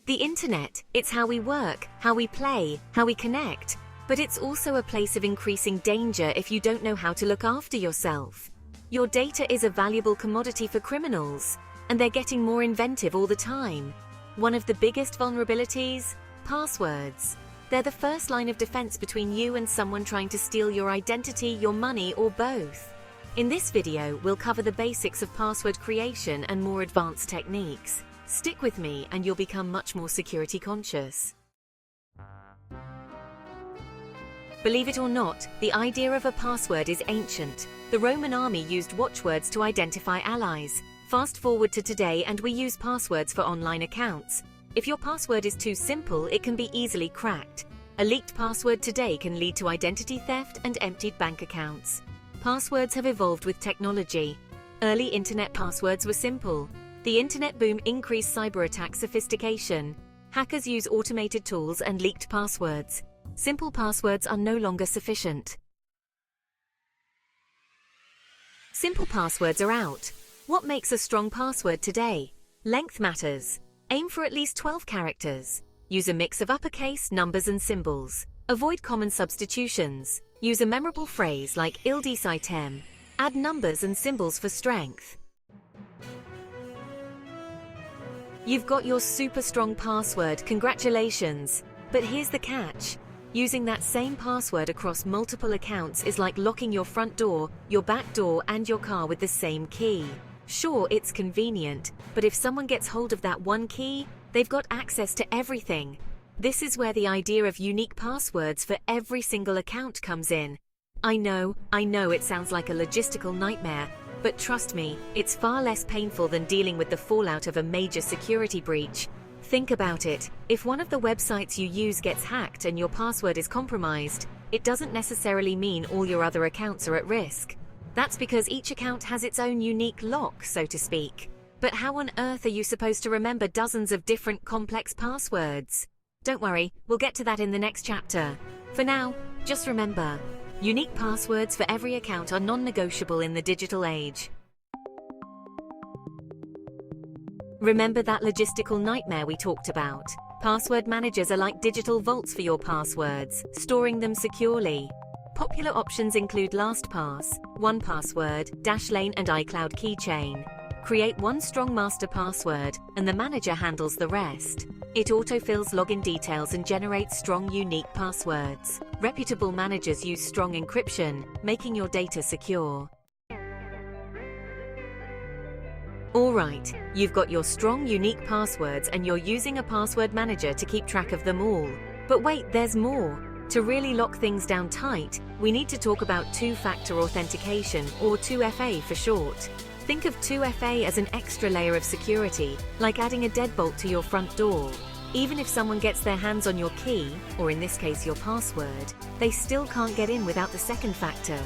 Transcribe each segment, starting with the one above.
The internet, it's how we work, how we play, how we connect, but it's also a place of increasing danger if you don't know how to look after yourself. Your data is a valuable commodity for criminals, and they're getting more inventive all the time. One of the biggest vulnerabilities? Passwords. They're the first line of defense between you and someone trying to steal your identity, your money, or both. In this video, we'll cover the basics of password creation and more advanced techniques. Stick with me and you'll become much more security conscious. Believe it or not, the idea of a password is ancient. The Roman army used watchwords to identify allies. Fast forward to today and we use passwords for online accounts. If your password is too simple, it can be easily cracked. A leaked password today can lead to identity theft and emptied bank accounts. Passwords have evolved with technology. Early internet passwords were simple. The internet boom increased cyberattack sophistication. Hackers use automated tools and leaked passwords. Simple passwords are no longer sufficient. Simple passwords are out. What makes a strong password today? Length matters. Aim for at least 12 characters. Use a mix of uppercase, numbers and symbols. Avoid common substitutions. Use a memorable phrase like "Ildice item." Add numbers and symbols for strength. You've got your super strong password, congratulations! But here's the catch. Using that same password across multiple accounts is like locking your front door, your back door and your car with the same key. Sure, it's convenient, but if someone gets hold of that one key, they've got access to everything. This is where the idea of unique passwords for every single account comes in. I know it sounds like a logistical nightmare, but trust me, it's far less painful than dealing with the fallout of a major security breach. Think about it. If one of the websites you use gets hacked and your password is compromised, it doesn't necessarily mean all your other accounts are at risk. That's because each account has its own unique lock, so to speak. But how on earth are you supposed to remember dozens of different complex passwords? Don't worry, we'll get to that in the next chapter. For now, just remember, unique passwords for every account are non-negotiable in the digital age. Remember that logistical nightmare we talked about? Password managers are like digital vaults for your passwords, storing them securely. Popular options include LastPass, 1Password, Dashlane and iCloud Keychain. Create one strong master password, and the manager handles the rest. It autofills login details and generates strong, unique passwords. Reputable managers use strong encryption, making your data secure. Alright, you've got your strong, unique passwords and you're using a password manager to keep track of them all. But wait, there's more. To really lock things down tight, we need to talk about two-factor authentication, or 2FA for short. Think of 2FA as an extra layer of security, like adding a deadbolt to your front door. Even if someone gets their hands on your key, or in this case your password, they still can't get in without the second factor.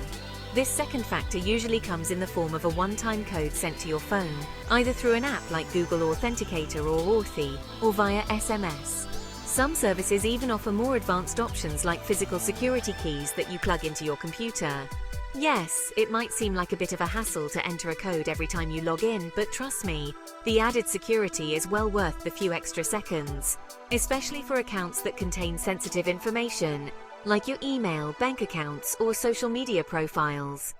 This second factor usually comes in the form of a one-time code sent to your phone, either through an app like Google Authenticator or Authy, or via SMS. Some services even offer more advanced options like physical security keys that you plug into your computer. Yes, it might seem like a bit of a hassle to enter a code every time you log in, but trust me, the added security is well worth the few extra seconds, especially for accounts that contain sensitive information, like your email, bank accounts, or social media profiles.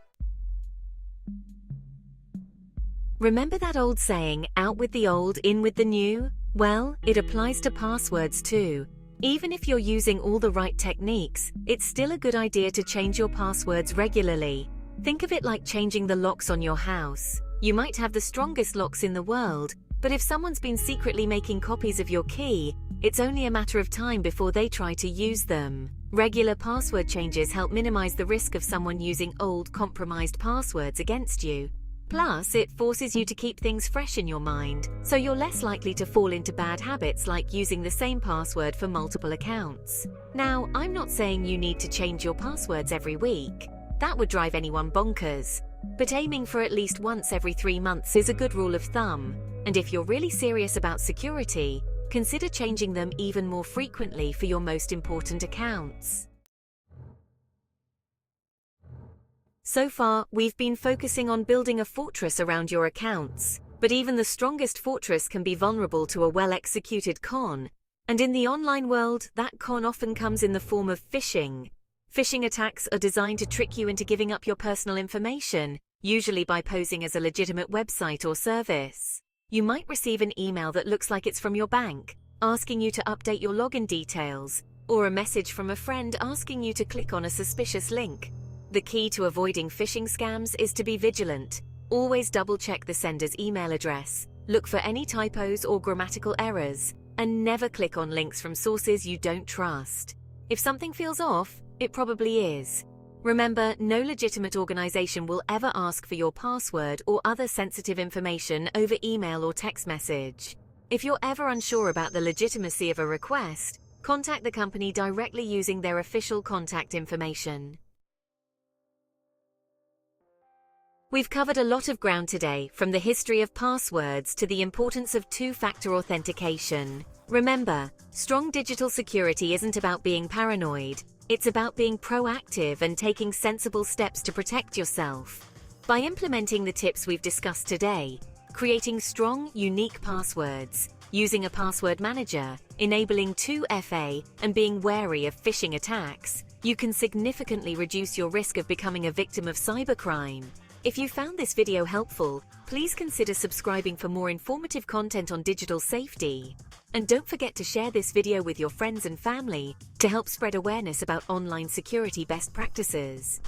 Remember that old saying, out with the old, in with the new? Well, it applies to passwords too. Even if you're using all the right techniques, it's still a good idea to change your passwords regularly. Think of it like changing the locks on your house. You might have the strongest locks in the world, but if someone's been secretly making copies of your key, it's only a matter of time before they try to use them. Regular password changes help minimize the risk of someone using old, compromised passwords against you. Plus, it forces you to keep things fresh in your mind, so you're less likely to fall into bad habits like using the same password for multiple accounts. Now, I'm not saying you need to change your passwords every week. That would drive anyone bonkers. But aiming for at least once every 3 months is a good rule of thumb. And if you're really serious about security, consider changing them even more frequently for your most important accounts. So far, we've been focusing on building a fortress around your accounts. But even the strongest fortress can be vulnerable to a well-executed con. And in the online world, that con often comes in the form of phishing. Phishing attacks are designed to trick you into giving up your personal information, usually by posing as a legitimate website or service. You might receive an email that looks like it's from your bank, asking you to update your login details, or a message from a friend asking you to click on a suspicious link. The key to avoiding phishing scams is to be vigilant. Always double-check the sender's email address, look for any typos or grammatical errors, and never click on links from sources you don't trust. If something feels off, it probably is. Remember, no legitimate organization will ever ask for your password or other sensitive information over email or text message. If you're ever unsure about the legitimacy of a request, contact the company directly using their official contact information. We've covered a lot of ground today, from the history of passwords to the importance of two-factor authentication. Remember, strong digital security isn't about being paranoid. It's about being proactive and taking sensible steps to protect yourself. By implementing the tips we've discussed today, creating strong, unique passwords, using a password manager, enabling 2FA, and being wary of phishing attacks, you can significantly reduce your risk of becoming a victim of cybercrime. If you found this video helpful, please consider subscribing for more informative content on digital safety. And don't forget to share this video with your friends and family to help spread awareness about online security best practices.